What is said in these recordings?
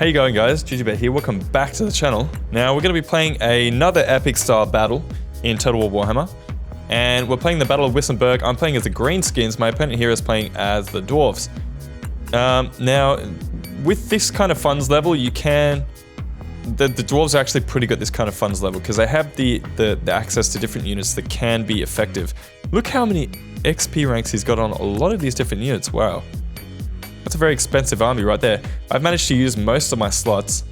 How you going, guys? Jujubear here, welcome back to the channel. Now we're going to be playing another epic style battle in Total War Warhammer. And we're playing the Battle of Wissenberg. I'm playing as the Greenskins, my opponent here is playing as the Dwarfs. Now, with this kind of funds level, you can... The Dwarves are actually pretty good at this kind of funds level, because they have the access to different units that can be effective. Look how many XP ranks he's got on a lot of these different units, wow. That's a very expensive army right there. I've managed to use most of my slots.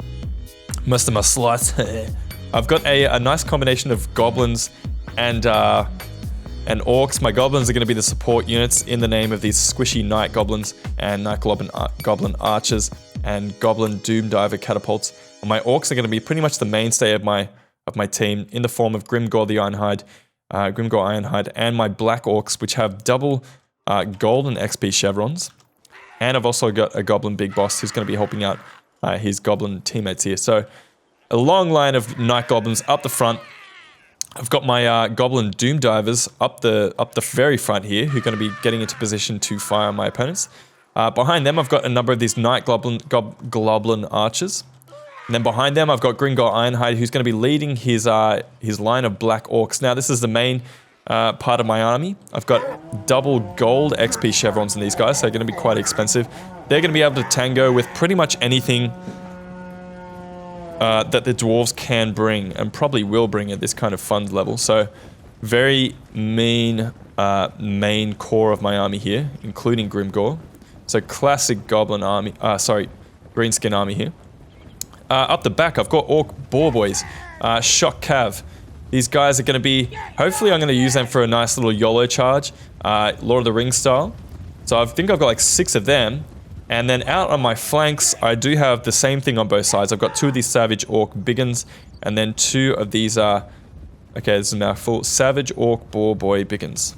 I've got a nice combination of goblins and orcs. My goblins are going to be the support units in the name of these squishy knight goblins and knight goblin archers and goblin doom diver catapults. And my orcs are going to be pretty much the mainstay of my team in the form of Grimgor the Ironhide, and my black orcs, which have double golden XP chevrons. And I've also got a goblin big boss who's going to be helping out his goblin teammates here. So a long line of knight goblins up the front. I've got my goblin doom divers up the very front here, who are going to be getting into position to fire on my opponents. Behind them, I've got a number of these knight goblin archers. And then behind them, I've got Grimgor Ironhide, who's going to be leading his line of black orcs. Now, this is the main part of my army. I've got double gold XP chevrons in these guys, so they're going to be quite expensive. They're going to be able to tango with pretty much anything that the dwarves can bring, and probably will bring at this kind of fund level. So, very main core of my army here, including Grimgor. So, classic goblin army, greenskin army here. Up the back, I've got Orc Boar Boys, Shock Cav. These guys are going to be, hopefully I'm going to use them for a nice little Yolo charge, Lord of the Rings style. So I think I've got like 6 of them. And then out on my flanks, I do have the same thing on both sides. I've got 2 of these Savage Orc Biggins, and then 2 of these, okay, this is now full, Savage Orc Boar Boy Biggins.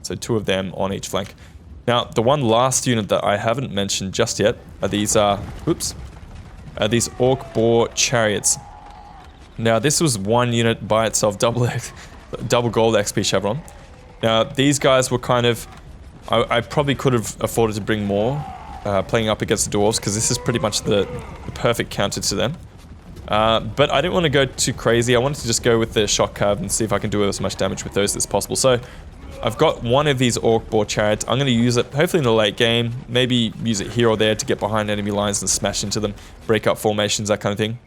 So 2 of them on each flank. Now, the one last unit that I haven't mentioned just yet are these, these Orc Boar Chariots. Now, this was one unit by itself, double gold XP chevron. Now, these guys were kind of... I probably could have afforded to bring more, playing up against the dwarves, because this is pretty much the perfect counter to them. But I didn't want to go too crazy. I wanted to just go with the shock cav and see if I can do as much damage with those as possible. So, I've got one of these Orc Boar Chariots. I'm going to use it, hopefully in the late game. Maybe use it here or there to get behind enemy lines and smash into them, break up formations, that kind of thing.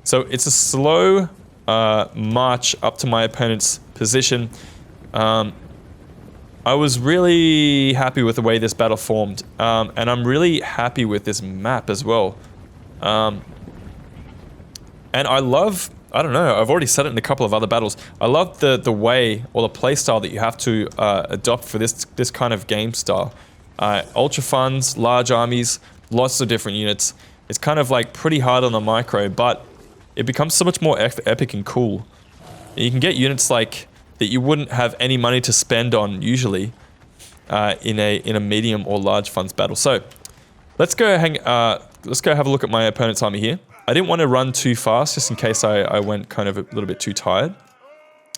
So it's a slow march up to my opponent's position. I was really happy with the way this battle formed, and I'm really happy with this map as well. And I love, I don't know, I've already said it in a couple of other battles, I love the way, or the play style that you have to adopt for this kind of game style. Ultra funds, large armies, lots of different units. It's kind of like pretty hard on the micro, but it becomes so much more epic and cool. You can get units like that you wouldn't have any money to spend on usually in a medium or large funds battle. So let's go have a look at my opponent's army here. I didn't want to run too fast just in case I went kind of a little bit too tired.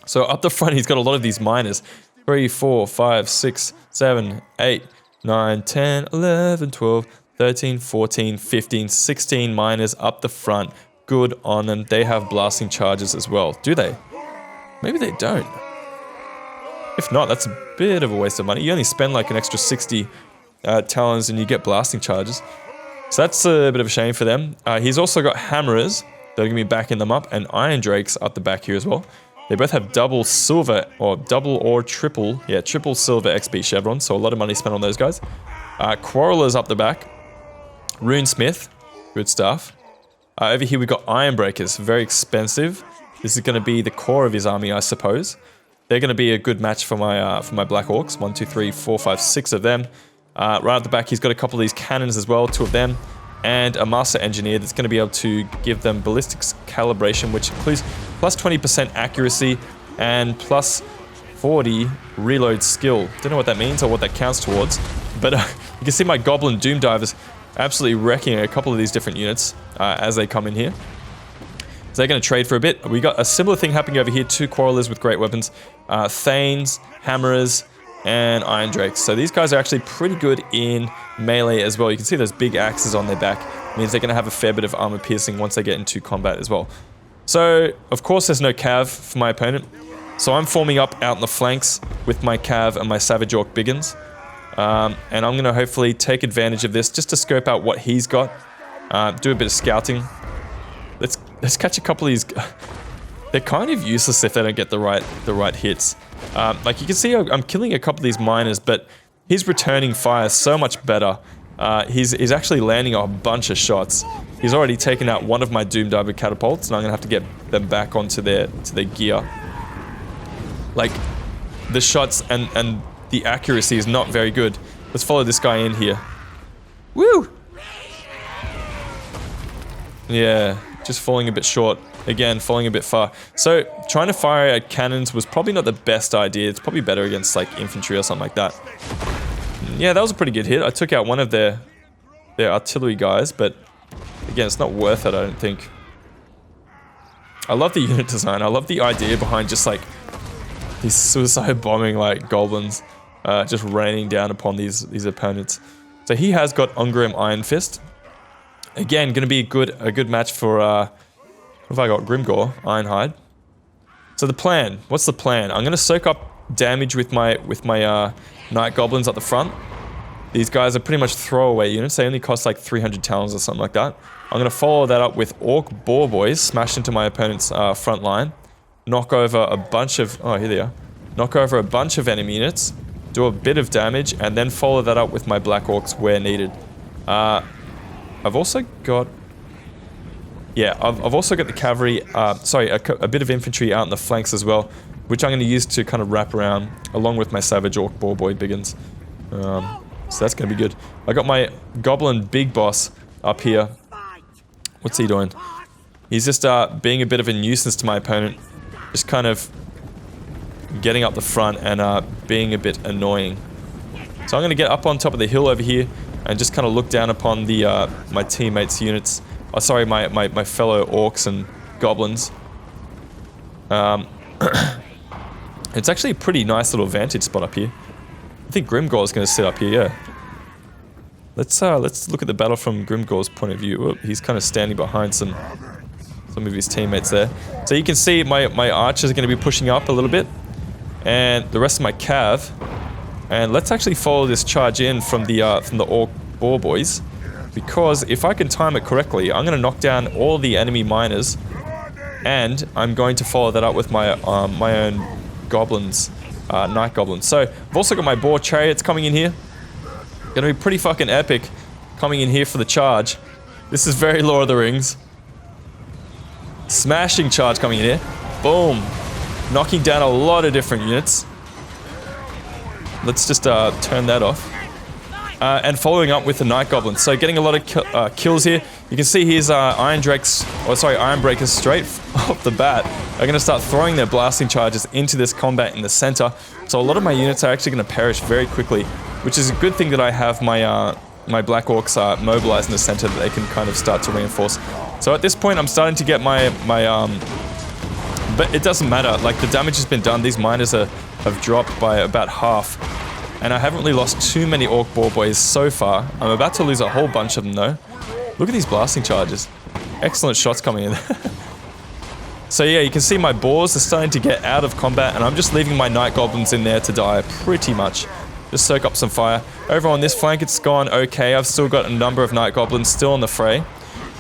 So up the front, he's got a lot of these miners. 3, 4, 5, 6, 7, 8, 9, 10, 11, 12, 13, 14, 15, 16 miners up the front. Good on them. They have blasting charges as well. Do they? Maybe they don't. If not, that's a bit of a waste of money. You only spend like an extra 60 talons and you get blasting charges. So that's a bit of a shame for them. He's also got hammerers that are going to be backing them up, and iron drakes up the back here as well. They both have double silver, or double or triple, triple silver XP chevrons, so a lot of money spent on those guys. Quarrelers up the back. Runesmith, good stuff. Over here we've got iron breakers, very expensive. This is going to be the core of his army, I suppose. They're going to be a good match for my black orcs. 1, 2, 3, 4, 5, 6 of them. Right at the back, he's got a couple of these cannons as well, 2 of them, and a master engineer that's going to be able to give them ballistics calibration, which includes plus 20% accuracy and plus 40 reload skill. Don't know what that means or what that counts towards, but you can see my goblin doom divers absolutely wrecking a couple of these different units as they come in here. So they're going to trade for a bit. We got a similar thing happening over here. 2 quarrelers with great weapons, thanes, hammerers, and Iron Drakes. So these guys are actually pretty good in melee as well. You can see those big axes on their back. Means they're going to have a fair bit of armor piercing once they get into combat as well. So, of course, there's no cav for my opponent. So I'm forming up out in the flanks with my cav and my Savage Orc Biggins. And I'm going to hopefully take advantage of this just to scope out what he's got. Do a bit of scouting. Let's catch a couple of these. They're kind of useless if they don't get the right hits. Like you can see, I'm killing a couple of these miners, but he's returning fire so much better. He's actually landing a bunch of shots. He's already taken out one of my Doom Diver catapults, and I'm gonna have to get them back onto their gear. Like the shots and the accuracy is not very good. Let's follow this guy in here. Woo! Yeah, just falling a bit short. Again, falling a bit far. So, trying to fire at cannons was probably not the best idea. It's probably better against, like, infantry or something like that. Yeah, that was a pretty good hit. I took out one of their artillery guys, but again, it's not worth it, I don't think. I love the unit design. I love the idea behind just, like, these suicide bombing, like, goblins just raining down upon these opponents. So he has got Ungrim Iron Fist. Again, going to be a good match for, what have I got? Grimgore, Ironhide. So the plan, what's the plan? I'm going to soak up damage with my Night Goblins at the front. These guys are pretty much throwaway units. They only cost like 300 talents or something like that. I'm going to follow that up with Orc Boar Boys, smash into my opponent's front line. Knock over a bunch of, oh here they are. Knock over a bunch of enemy units. Do a bit of damage, and then follow that up with my Black Orcs where needed. I've also got... Yeah, I've also got the cavalry, sorry, a bit of infantry out in the flanks as well, which I'm going to use to kind of wrap around, along with my Savage Orc Boar Boy Biggins. So that's going to be good. I got my Goblin Big Boss up here. What's he doing? He's just being a bit of a nuisance to my opponent. Just kind of getting up the front and being a bit annoying. So I'm going to get up on top of the hill over here and just kind of look down upon the my teammates' units. Oh, sorry, my fellow orcs and goblins. It's actually a pretty nice little vantage spot up here. I think Grimgore is going to sit up here, yeah. Let's look at the battle from Grimgore's point of view. Oop, he's kind of standing behind some of his teammates there. So you can see my archers are going to be pushing up a little bit, and the rest of my cav. And let's actually follow this charge in from the Orc Boar Boys, because if I can time it correctly, I'm going to knock down all the enemy miners, and I'm going to follow that up with my my own goblins, Night Goblins. So I've also got my Boar Chariots coming in here. Gonna be pretty fucking epic coming in here for the charge. This is very Lord of the Rings. Smashing charge coming in here. Boom. Knocking down a lot of different units. Let's just turn that off. And following up with the Night Goblins. So getting a lot of kills here. You can see here's Iron Breakers straight off the bat are going to start throwing their blasting charges into this combat in the center. So a lot of my units are actually going to perish very quickly, which is a good thing that I have my my Black Orcs mobilized in the center that they can kind of start to reinforce. So at this point I'm starting to get my but it doesn't matter, like the damage has been done. These miners have dropped by about half. And I haven't really lost too many Orc Boar Boys so far. I'm about to lose a whole bunch of them though. Look at these blasting charges. Excellent shots coming in. So yeah, you can see my boars are starting to get out of combat, and I'm just leaving my Night Goblins in there to die, pretty much. Just soak up some fire. Over on this flank, it's gone okay. I've still got a number of Night Goblins still in the fray.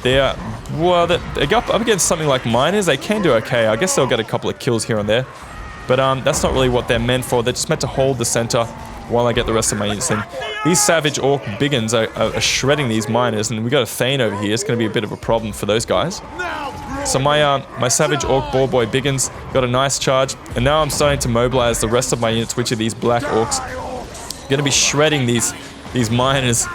They're, well, they go up against something like miners. They can do okay. I guess they'll get a couple of kills here and there. But that's not really what they're meant for. They're just meant to hold the center while I get the rest of my units in. These Savage Orc Biggins are shredding these miners, and we got a Thane over here. It's going to be a bit of a problem for those guys. So my Savage Orc Boar Boy Biggins got a nice charge, and now I'm starting to mobilize the rest of my units, which are these Black Orcs. Going to be shredding these miners.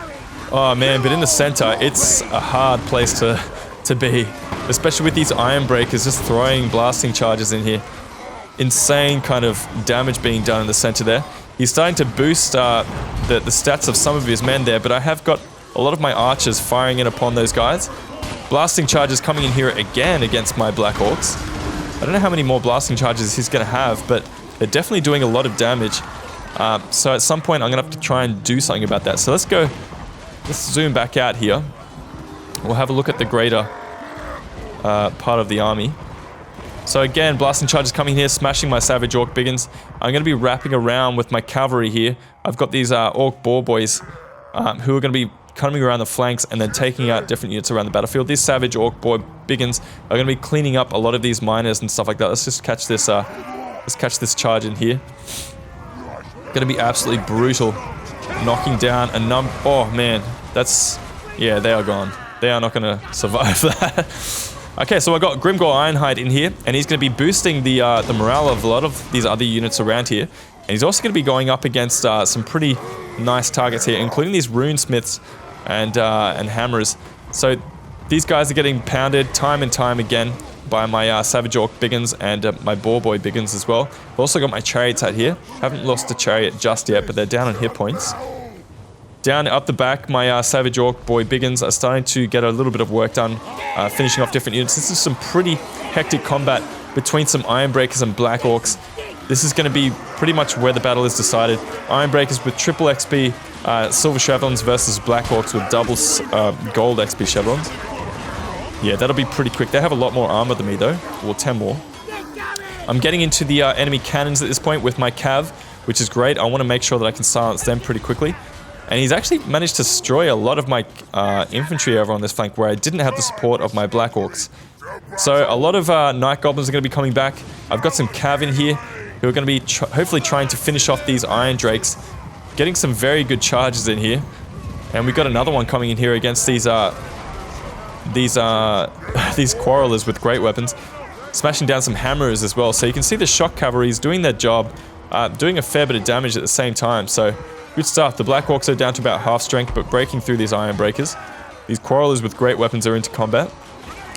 Oh man, but in the center, it's a hard place to be, especially with these Iron Breakers just throwing blasting charges in here. Insane kind of damage being done in the center there. He's starting to boost the stats of some of his men there, but I have got a lot of my archers firing in upon those guys. Blasting charges coming in here again against my Black Orcs. I don't know how many more blasting charges he's going to have, but they're definitely doing a lot of damage. So at some point I'm going to have to try and do something about that. So let's zoom back out here. we'll have a look at the greater part of the army. So again, blasting charges coming here, smashing my Savage Orc Biggins. I'm going to be wrapping around with my cavalry here. I've got these Orc Boar Boys who are going to be coming around the flanks and then taking out different units around the battlefield. These Savage Orc Boar Biggins are going to be cleaning up a lot of these miners and stuff like that. Let's just catch this. Let's catch this charge in here. Going to be absolutely brutal, knocking down a oh man, that's yeah. They are gone. They are not going to survive that. Okay, so I got Grimgor Ironhide in here, and he's going to be boosting the morale of a lot of these other units around here. And he's also going to be going up against some pretty nice targets here, including these Runesmiths and Hammers. So these guys are getting pounded time and time again by my Savage Orc Biggins and my Boar Boy Biggins as well. I've also got my Chariots out here. Haven't lost a Chariot just yet, but they're down on hit points. Down up the back, my Savage Orc Boy Biggins are starting to get a little bit of work done, finishing off different units. This is some pretty hectic combat between some Ironbreakers and Black Orcs. This is going to be pretty much where the battle is decided. Ironbreakers with triple XP Silver Chevrons versus Black Orcs with double gold XP Chevrons. Yeah, that'll be pretty quick. They have a lot more armor than me though, or 10 more. I'm getting into the enemy cannons at this point with my Cav, which is great. I want to make sure that I can silence them pretty quickly. And he's actually managed to destroy a lot of my infantry over on this flank where I didn't have the support of my Black Orcs. So a lot of Night Goblins are going to be coming back. I've got some Cav in here who are going to be hopefully trying to finish off these Iron Drakes. Getting some very good charges in here. And we've got another one coming in here against these Quarrelers with great weapons. Smashing down some Hammers as well. So you can see the Shock Cavalry is doing their job, doing a fair bit of damage at the same time. So good stuff. The Black Orcs are down to about half strength, but breaking through these Iron Breakers. These Quarrelers with great weapons are into combat.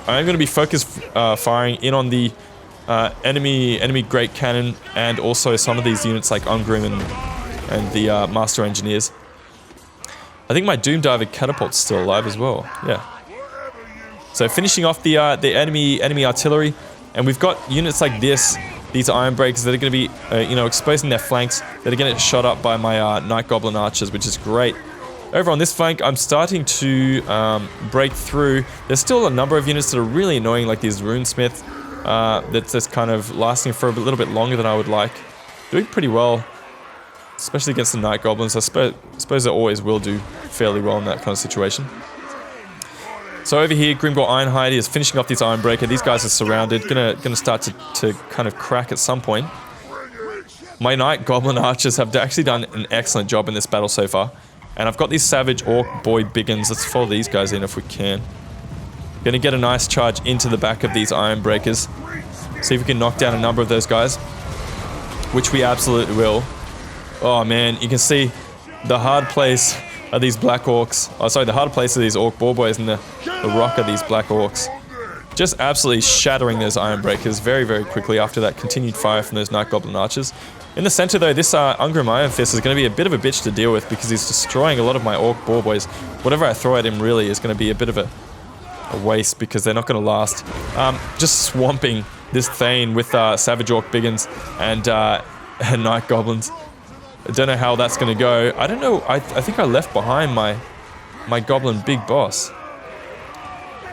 I am going to be focused firing in on the enemy Great Cannon and also some of these units like Ungrim and the Master Engineers. I think my Doomdiver Catapult's still alive as well. Yeah. So finishing off the enemy artillery, and we've got units like this. These Iron Breakers that are going to be, exposing their flanks, that are going to get shot up by my Night Goblin Archers, which is great. Over on this flank, I'm starting to break through. There's still a number of units that are really annoying, like these Runesmith, that's just kind of lasting for a little bit longer than I would like. Doing pretty well, especially against the Night Goblins. I suppose they always will do fairly well in that kind of situation. So over here, Grimgor Ironhide is finishing off this Ironbreaker. These guys are surrounded, gonna start to kind of crack at some point. My Night Goblin Archers have actually done an excellent job in this battle so far. And I've got these Savage Orc Boy Biggins. Let's follow these guys in if we can. Gonna get a nice charge into the back of these Ironbreakers. See if we can knock down a number of those guys. Which we absolutely will. Oh man, you can see the hard place are these Black Orcs. Oh, sorry, the hard place are these Orc Boar Boys, and the rock are these Black Orcs. Just absolutely shattering those Ironbreakers very, very quickly after that continued fire from those Night Goblin Archers. In the center though, this Ungrim Iron Fist is going to be a bit of a bitch to deal with because he's destroying a lot of my Orc Boar Boys. Whatever I throw at him really is going to be a bit of a waste because they're not going to last. Just swamping this Thane with Savage Orc Biggins and Night Goblins. I don't know how that's going to go. I don't know. I think I left behind my Goblin Big Boss.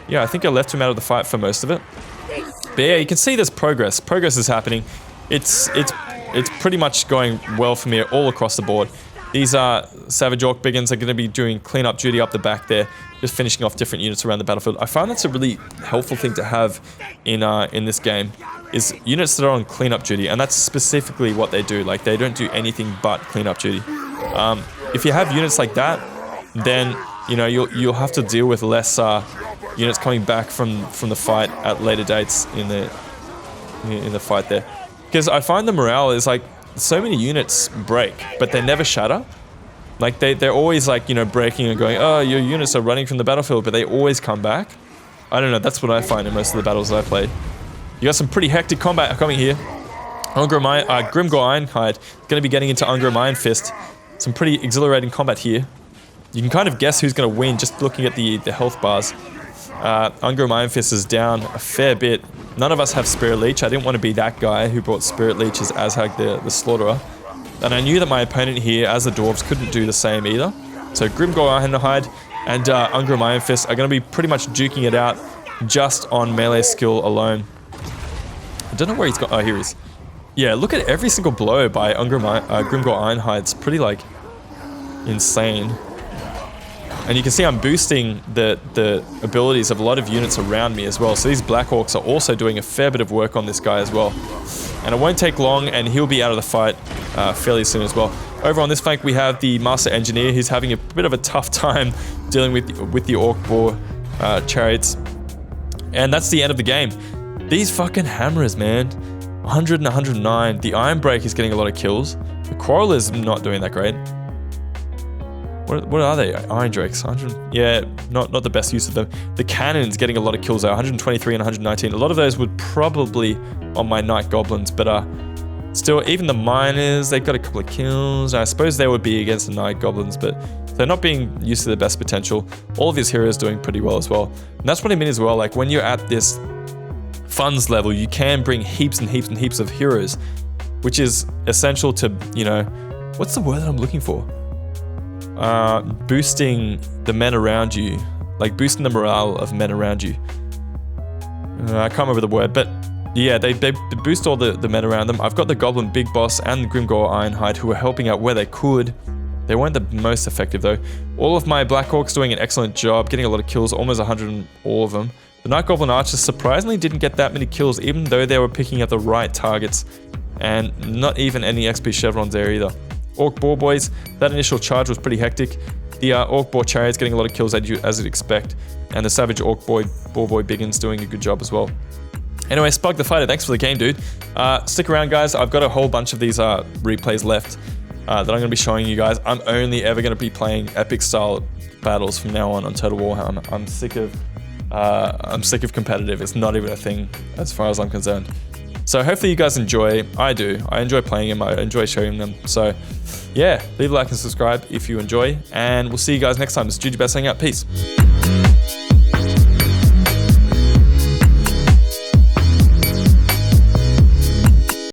Yeah, I think I left him out of the fight for most of it. But yeah, you can see there's progress. Progress is happening. It's pretty much going well for me all across the board. These Savage Orc Biggins are going to be doing cleanup duty up the back there, just finishing off different units around the battlefield. I find that's a really helpful thing to have in this game, is units that are on cleanup duty, and that's specifically what they do. Like, they don't do anything but cleanup duty. If you have units like that, then you'll have to deal with less units coming back from the fight at later dates in the fight there. Because I find the morale is like, so many units break, but they never shatter. Like they're always like, breaking and going, oh, your units are running from the battlefield, but they always come back. I don't know, that's what I find in most of the battles that I play. You got some pretty hectic combat coming here. Grimgor Ironhide going to be getting into Ungrim Iron Fist. Some pretty exhilarating combat here. You can kind of guess who's going to win just looking at the health bars. Ungrim Iron Fist is down a fair bit. None of us have Spirit Leech. I didn't want to be that guy who brought Spirit Leech as Azhag the Slaughterer. And I knew that my opponent here, as the Dwarfs, couldn't do the same either. So Grimgor Ironhide and Ungrim Iron Fist are going to be pretty much duking it out just on melee skill alone. I don't know where he's got. Oh, here he is. Yeah, look at every single blow by Grimgor Ironhide. It's pretty, like, insane. And you can see I'm boosting the abilities of a lot of units around me as well. So these Black Orcs are also doing a fair bit of work on this guy as well. And it won't take long, and he'll be out of the fight fairly soon as well. Over on this flank, we have the Master Engineer. He's having a bit of a tough time dealing with the Orc Boar chariots. And that's the end of the game. These fucking hammerers, man. 100 and 109. The Iron Break is getting a lot of kills. The Quarrel is not doing that great. What are they? Iron Drakes. 100. Yeah, not the best use of them. The Cannon's getting a lot of kills there. 123 and 119. A lot of those would probably on my Night Goblins, but still, even the Miners, they've got a couple of kills. I suppose they would be against the Night Goblins, but they're not being used to their best potential. All of his heroes doing pretty well as well. And that's what I mean as well. Like, when you're at this funds level, you can bring heaps and heaps and heaps of heroes, which is essential to, you know, what's the word that I'm looking for? Boosting the men around you, like boosting the morale of men around you. I can't remember the word, but yeah, they boost all the men around them. I've got the Goblin Big Boss and the Grimgor Ironhide who are helping out where they could. They weren't the most effective though. All of my Black Orcs doing an excellent job, getting a lot of kills, almost 100 in all of them. The Night Goblin Archers surprisingly didn't get that many kills, even though they were picking at the right targets, and not even any XP chevrons there either. Orc Boar Boys, that initial charge was pretty hectic. The Orc Boar Chariot's getting a lot of kills as you'd expect, and the Savage Orc Boar Boy Biggins doing a good job as well. Anyway, Spug the Fighter, thanks for the game, dude. Stick around, guys. I've got a whole bunch of these replays left that I'm going to be showing you guys. I'm only ever going to be playing epic style battles from now on Total Warhammer. I'm sick of competitive. It's not even a thing as far as I'm concerned. So hopefully you guys enjoy. I do. I enjoy playing them. I enjoy showing them. So yeah, leave a like and subscribe if you enjoy. And we'll see you guys next time. This is Jujubear saying out. Peace.